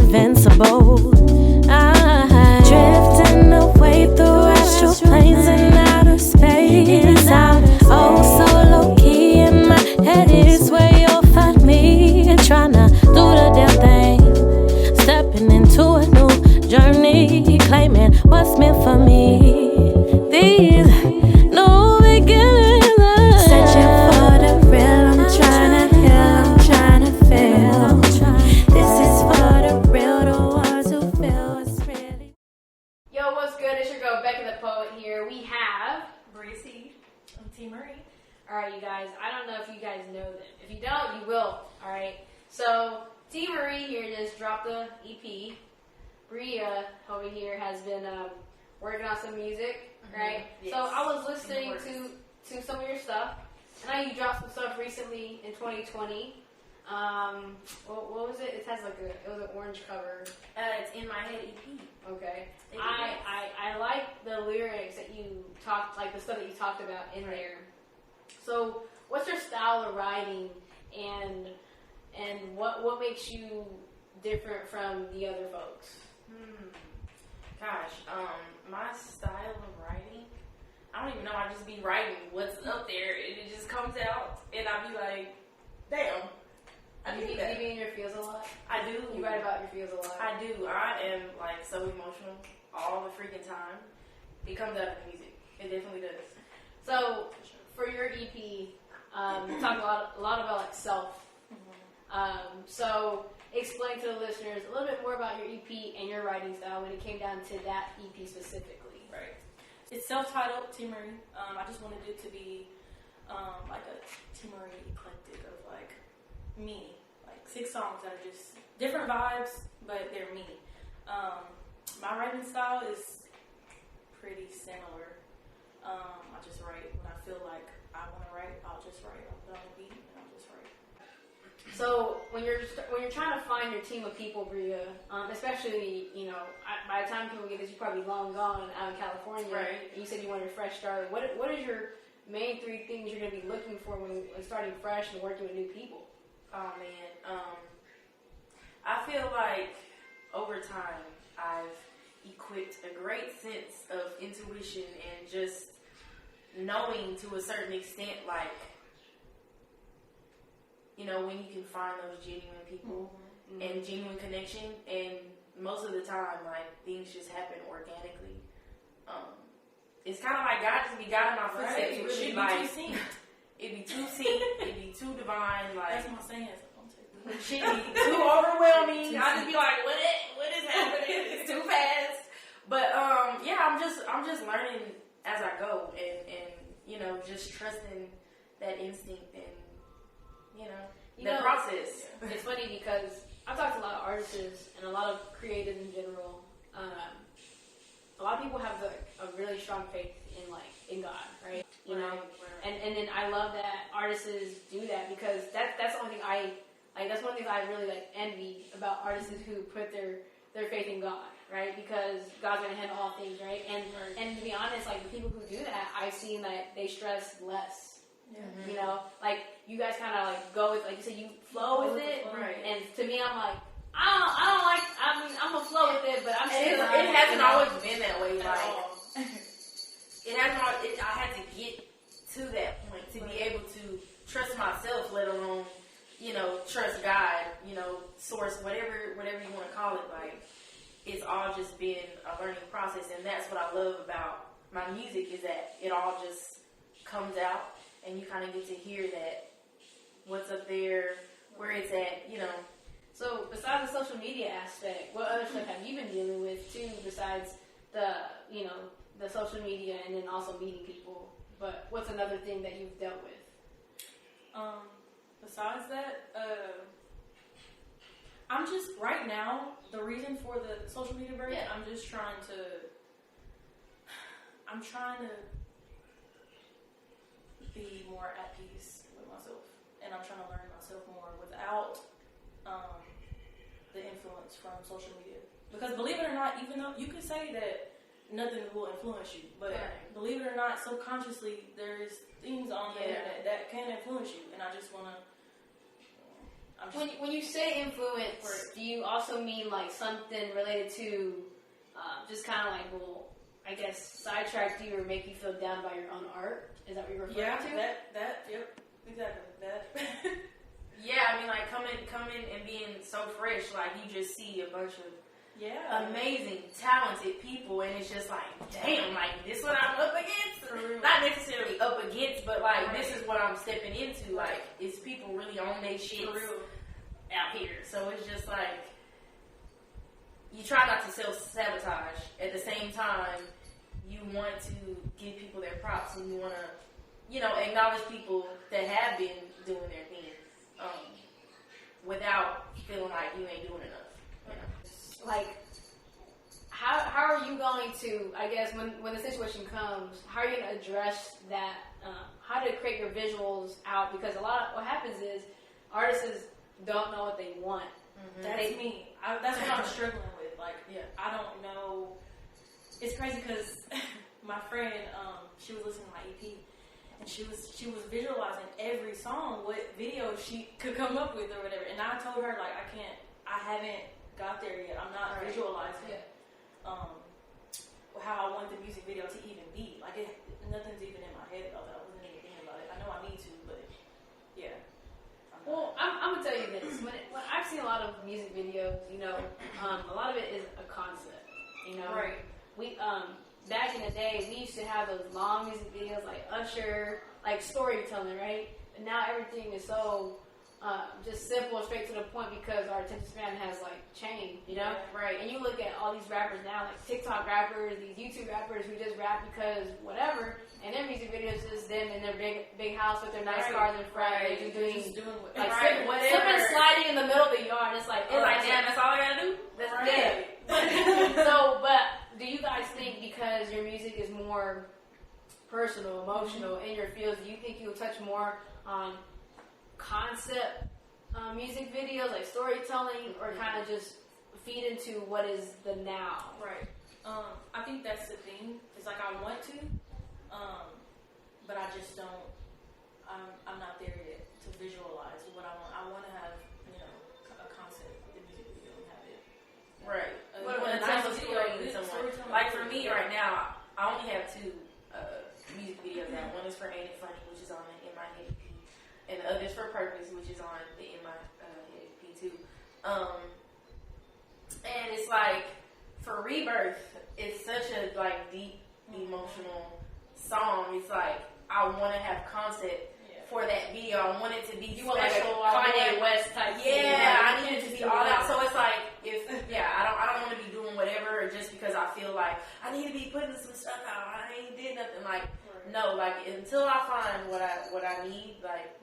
invincible. Drifting away through astral planes and outer space. I'm oh so low key in my head is where you'll find me. Trying to do the damn thing, stepping into a new journey, claiming what's meant for me. These new beginnings, searching for the real. I'm trying to heal, I'm trying to feel. This is for the real, the ones who feel it's really. Yo, what's good? It's your girl Becca the Poet here. We have Bria and T.Maree. Alright, you guys. I don't know if you guys know them. If you don't, you will. Alright. So T.Maree here just dropped the EP. Bria over here has been working on some music, right? Yes. So I was listening to some of your stuff. I know you dropped some stuff recently in 2020. What was it? It has it was an orange cover. It's In My Head EP. Okay. I like the lyrics that you talked, like the stuff that you talked about in there. So what's your style of writing, and what makes you different from the other folks? Gosh, my style of writing, I don't even know. I just be writing what's up there, and it just comes out, and I be like, damn. Do you be in your feels a lot? I do. You write about your feels a lot? I do. I am like so emotional all the freaking time. It comes out of the music. It definitely does. So for your EP, you talk a lot about like self. So explain to the listeners a little bit more about your EP and your writing style when it came down to that EP specifically. Right. It's self-titled T.Maree. I just wanted it to be like a T.Maree eclectic of like me. Like 6 songs that are just different vibes, but they're me. My writing style is pretty similar. I just write when I feel like I want to write. I'll just write. I'll put on a beat and I'll just write. So when you're trying to find your team of people, Bria, especially by the time people get this, you're probably long gone out in California. Right. You said you wanted a fresh start. What is your main 3 things you're going to be looking for when starting fresh and working with new people? Oh man, I feel like over time I've equipped a great sense of intuition and just knowing to a certain extent, like, when you can find those genuine people and genuine connection, and most of the time, like, things just happen organically. It's kind of like God just be guiding my footsteps. Right. It should be too seen. It'd be too seen. It'd be too divine. Like, that's my saying. shit be too overwhelming. I just be like, what is happening? It's too fast. But yeah, I'm just learning as I go, and just trusting that instinct and the process. It's funny because I've talked to a lot of artists and a lot of creatives in general. A lot of people have a really strong faith in God, right? Right. And then I love that artists do that, because that's the only thing that's one thing I really envy about artists who put their faith in God, right? Because God's gonna handle all things, right? And to be honest, the people who do that, I've seen that they stress less. Yeah. You guys kind of go with, like you said, you flow with it, right? And to me, I'm like, I'm gonna flow with it, but I'm still. It hasn't always been that way. It hasn't. I had to get to that point to be able to trust myself, let alone, trust God, source, whatever you want to call it. It's all just been a learning process, and that's what I love about my music, is that it all just comes out, and you kind of get to hear that what's up there, where it's at, So besides the social media aspect, what other stuff have you been dealing with too, besides the social media and then also meeting people? But what's another thing that you've dealt with? Besides that, I'm just, right now, the reason for the social media break, I'm trying to be more at peace with myself, and I'm trying to learn myself more without the influence from social media. Because believe it or not, even though you could say that nothing will influence you, but believe it or not, subconsciously there's things on the internet that can influence you, and I just want to When you say influence, do you also mean like something related to just kind of like, well, I guess sidetrack you or make you feel down by your own art? Is that what you're referring to? Yep, exactly, that. Yeah, I mean, like, coming and being so fresh, like, you just see a bunch of amazing, talented people, and it's just like, damn, like, this what I'm up against? Not necessarily up against, but, like, this is what I'm stepping into. Like, it's people really on their shit out here. So it's just like, you try not to self-sabotage. At the same time, you want to give people their props, and you want to, acknowledge people that have been doing their thing, without feeling like you ain't doing enough. Like, how are you going to, I guess, when the situation comes, how are you going to address that? How to create your visuals out? Because what happens is artists don't know what they want. Mm-hmm. That's me. That's what I'm struggling with. Like, I don't know. It's crazy because my friend, she was listening to my EP, and she was visualizing every song, what video she could come up with or whatever. And I told her, like, I haven't got there yet. I'm not visualizing how I want the music video to even be. Like, nothing's even in my head about that. I wasn't even thinking about it. I know I need to, but yeah. Well, I'm gonna tell you this. When I've seen a lot of music videos, a lot of it is a concept. Right. We back in the day, we used to have those long music videos like Usher, like storytelling, right? And now everything is so just simple, straight to the point because our attention span has like changed, Right? And you look at all these rappers now, like TikTok rappers, these YouTube rappers who just rap because whatever, and their music videos is them in their big house with their nice cars in front, and doing like slipping, sliding in the middle of the yard. It's like, damn, that's all I gotta do. That's it. But do you guys think because your music is more personal, emotional, in your fields, do you think you'll touch more on concept music videos, like storytelling, or kind of just feed into what is the now? Right. I think that's the thing. It's like I want to, but I just don't. I'm not there yet to visualize what I want. I want to have, a concept with the music video and have it. Right. But when it tells a story to someone, like for me right now, I only have two music videos out. One is for Ain't It Funny, which is on the In My Head EP, and the other is for Purpose, which is on the In My Head EP too. And it's like, for Rebirth, it's such a like deep, emotional song. It's like, I want to have concept for that video. I want it to be special, like a Kanye West type thing. I need it to be all out. So it's like, I don't want to be doing whatever just because I feel like I need to be putting some stuff out. I ain't did nothing. Like, no, like until I find what I need, like,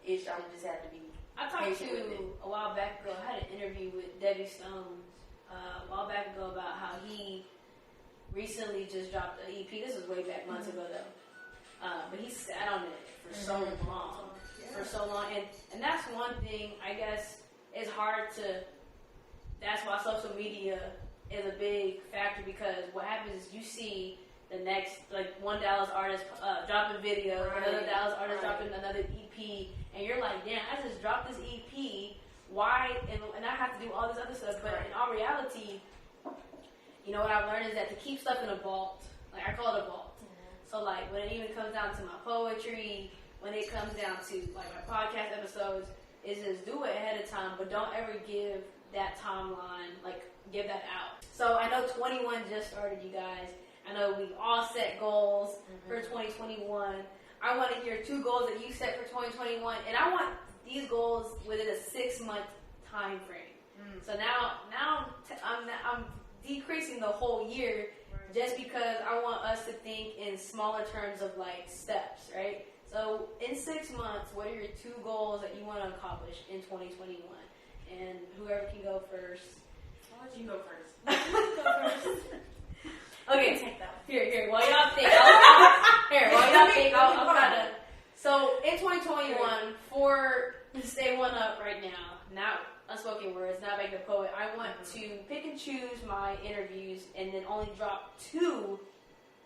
I'm just have to be. I talked to a while back ago. I had an interview with Debbie Stones a while back ago about how he recently just dropped an EP. This was way back months ago though. But he sat on it for so long, and that's one thing I guess is hard to. That's why social media is a big factor, because what happens is you see the next, like, one Dallas artist dropping video, another Dallas artist dropping another EP, and you're like, damn, I just dropped this EP. Why? And I have to do all this other stuff. But in all reality, what I've learned is that to keep stuff in a vault, like I call it a vault. So like when it even comes down to my poetry, when it comes down to like my podcast episodes, is just do it ahead of time, but don't ever give that timeline, like give that out. So I know 21 just started, you guys. I know we all set goals for 2021. I want to hear 2 goals that you set for 2021, and I want these goals within a 6-month time frame. So now I'm decreasing the whole year just because I want us to think in smaller terms of like steps, right? So in 6 months, what are your 2 goals that you want to accomplish in 2021? And whoever can go first. I'll let you go first. Okay, take that one. Here. While y'all think, I'll kind of. So in 2021, for Stay One Up right now, not unspoken words, not make a poet, I want to pick and choose my interviews and then only drop 2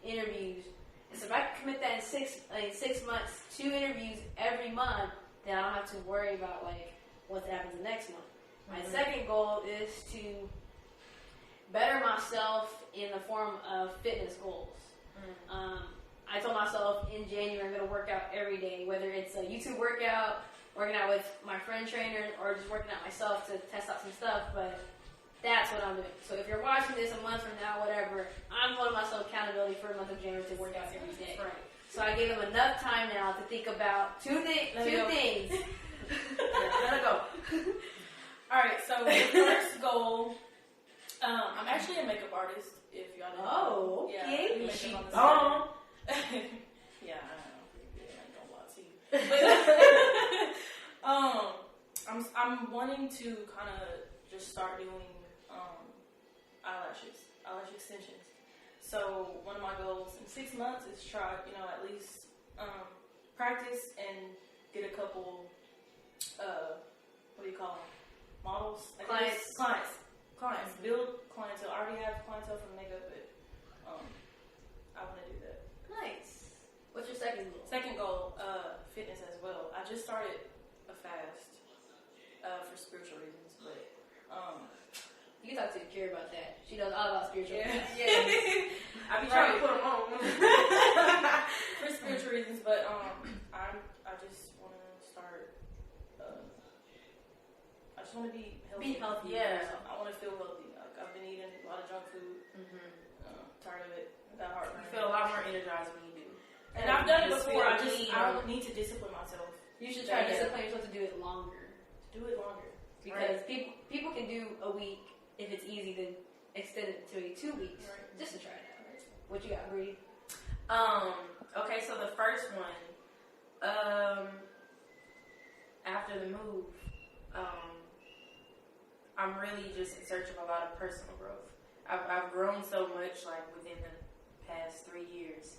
interviews. And so if I can commit that in 6 months, 2 interviews every month, then I don't have to worry about like what happens the next month. My second goal is to better myself in the form of fitness goals. I told myself in January I'm going to work out every day, whether it's a YouTube workout, working out with my friend trainers, or just working out myself to test out some stuff, but that's what I'm doing. So if you're watching this a month from now, whatever, I'm holding myself accountability for the month of January to work out every day. Right. So I gave them enough time now to think about two things. Let it go. Alright, so the first goal, I'm actually a makeup artist, if y'all didn't know. Oh, Yeah, okay. I do makeup on the Oh. side. Yeah, I know. I ain't gonna lie to you. But, I'm wanting to kind of just start doing eyelash extensions. So one of my goals in 6 months is try, at least practice and get a couple, what do you call them? Models? Clients. Build clientele. I already have clientele from makeup, but I want to do that. Nice. What's your second goal? Second goal, fitness as well. I just started a fast for spiritual reasons, but You can talk to Kira about that. She knows all about spiritual yeah. things. Yeah. I be trying to put them on. For spiritual reasons, but I just want to start. I just want to be healthy. Be healthy. Yeah. I want to feel healthy. Like I've been eating a lot of junk food. Tired of it. Got heartburn. You feel a lot more energized when you do. And I've done it Just before. I feel need to discipline myself. You should try to discipline yourself to do it longer. Do it longer. Because people can do a week if it's easy to extend it to 2 weeks. Right. Just to try it out. What you got, Bria? Okay, so the first one, after the move, I'm really just in search of a lot of personal growth. I've grown so much, like, within the past 3 years.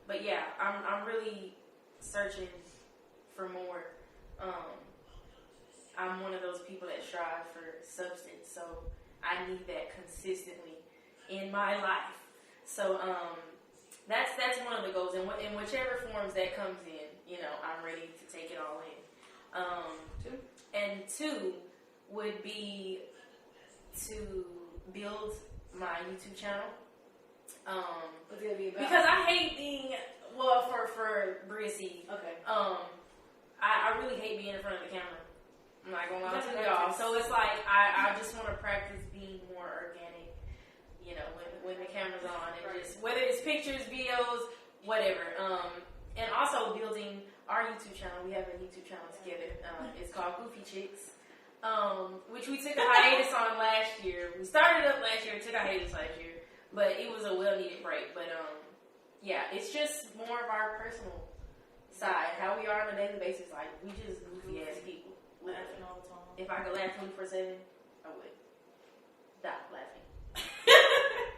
But yeah, I'm really searching for more. I'm one of those people that strive for substance, so I need that consistently in my life. So that's one of the goals, and in whichever forms that comes in, I'm ready to take it all in. And two would be to build my YouTube channel. What's it gonna be about? Because I hate being for Bria C. Okay. I really hate being in front of the camera. I'm not gonna lie That's to y'all. So it's like I just want to practice being more organic. When the camera's on, and just whether it's pictures, videos, whatever. And also building our YouTube channel. We have a YouTube channel together. It's called Goofy Chicks, which we took a hiatus on last year. We started up last year, took a hiatus last year, but it was a well-needed break. But yeah, it's just more of our personal side, how we are on a daily basis. Like, we just goofy ass people. Laughing all the time. If I could laugh 24/7, I would stop laughing.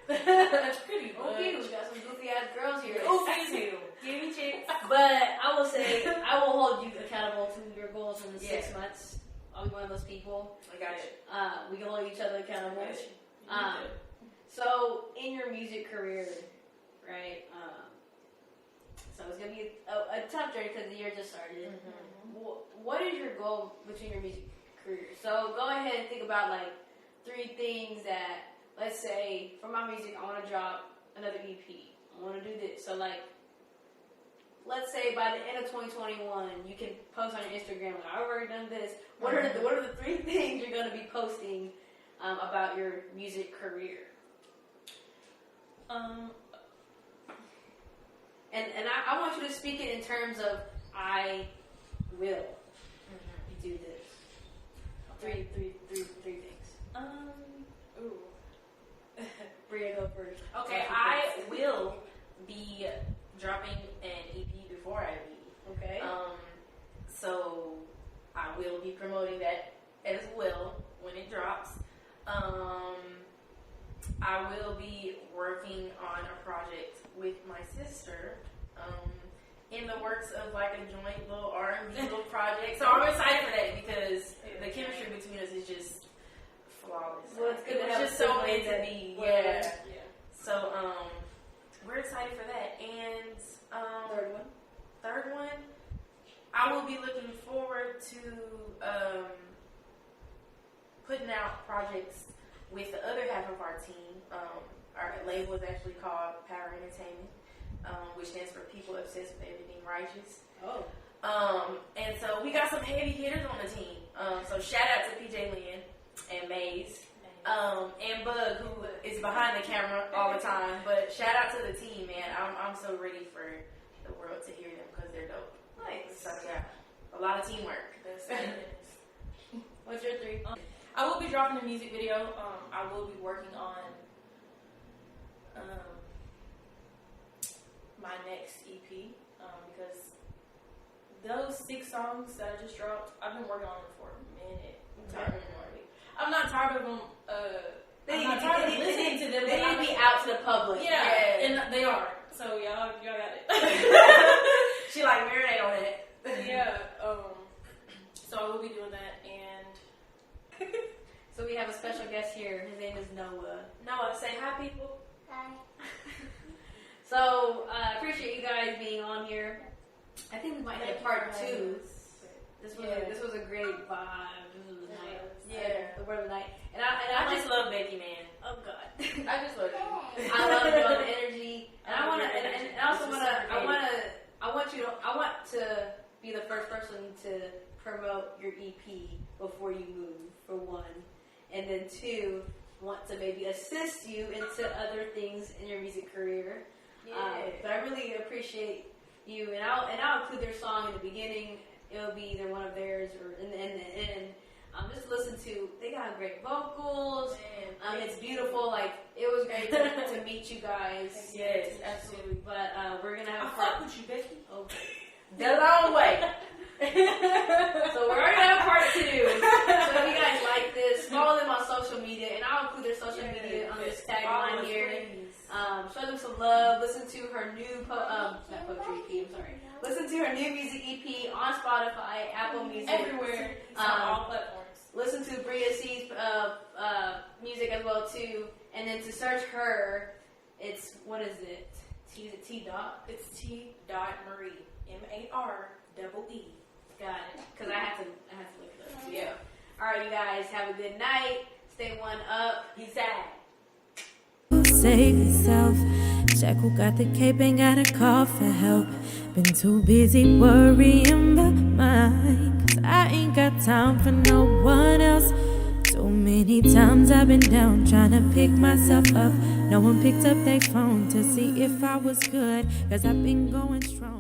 That's pretty goofy. We got some goofy ass girls here. Goofy too. Give me chicks. But I will say, I will hold you accountable to your goals in the 6 Yeah. months. I'll be one of those people. I got it. We can hold each other accountable. Yeah. So, in your music career, right? So it's gonna be a tough journey because the year just started. What is your goal between your music career? So go ahead and think about like 3 things that, let's say, for my music, I want to drop another EP. I want to do this. So like, let's say by the end of 2021, you can post on your Instagram, like, I've already done this. What are the 3 things you're going to be posting about your music career? And I want you to speak it in terms of I will do this. Okay. Three things. Ooh. Bria, go first. Okay, I will be dropping an EP before I leave. Okay. So I will be promoting that as well when it drops. I will be working on a project with my sister. In the works of like a joint little R&B little project. So I'm excited for that because the chemistry between us is just flawless. Well, it's good it to was have just a so sibling meant to that- be. Yeah. Yeah. So we're excited for that. And Third one. third one, I will be looking forward to putting out projects with the other half of our team. Our label is actually called Power Entertainment, which stands for People Obsessed with Everything Righteous. Oh. And so we got some heavy hitters on the team. So shout out to PJ Lynn and Maze. And Bug, who is behind the camera all the time. But shout out to the team, man. I'm so ready for the world to hear them because they're dope. Nice. So yeah, a lot of teamwork. What's your 3? I will be dropping a music video. I will be working on my next EP because those 6 songs that I just dropped, I've been working on them for a minute. I'm tired of them already. I'm not tired of them. I'm not tired of listening to them. They need to be out to the public. Yeah, and they are. So y'all got it. She like marinate on it. Yeah. So I will be doing that, and So we have a special guest here. His name is Noah. Noah, say hi, people. Hi. So I appreciate you guys being on here. I think we might have part 2. This was a great vibe. This was a night. Yeah. The word of the night. And I just love Becky, man. Oh God. I just love you. I love the energy, and I want to, and I also want to, I want to be the first person to promote your EP before you move, for 1, and then 2, want to maybe assist you into other things in your music career. But I really appreciate you, and I'll include their song in the beginning. It'll be either one of theirs or in the end. Just listen to. They got great vocals. It's beautiful. Like it was great to meet you guys. Yes, absolutely. But we're gonna have I fuck with you, Becky. Okay. The long way. So we're gonna have part 2. So if you guys like this, follow them on social media, and I'll include their social media on this tagline here. Show them some love. Listen to her new not poetry EP. I'm sorry. Listen to her new music EP on Spotify, Apple Music, Everywhere. It's on all platforms. Listen to Bria C's music as well too, and then to search her, it's what is it? T dot. It's T.Maree. MAREE. Got it. Because I have to look it up. Yeah. All right, you guys have a good night. Stay one up. Peace out. Save yourself. Check who got the cape, ain't gotta call for help. Been too busy worrying about mine, 'cause I ain't got time for no one else. Too many times I've been down trying to pick myself up. No one picked up their phone to see if I was good, 'cause I've been going strong.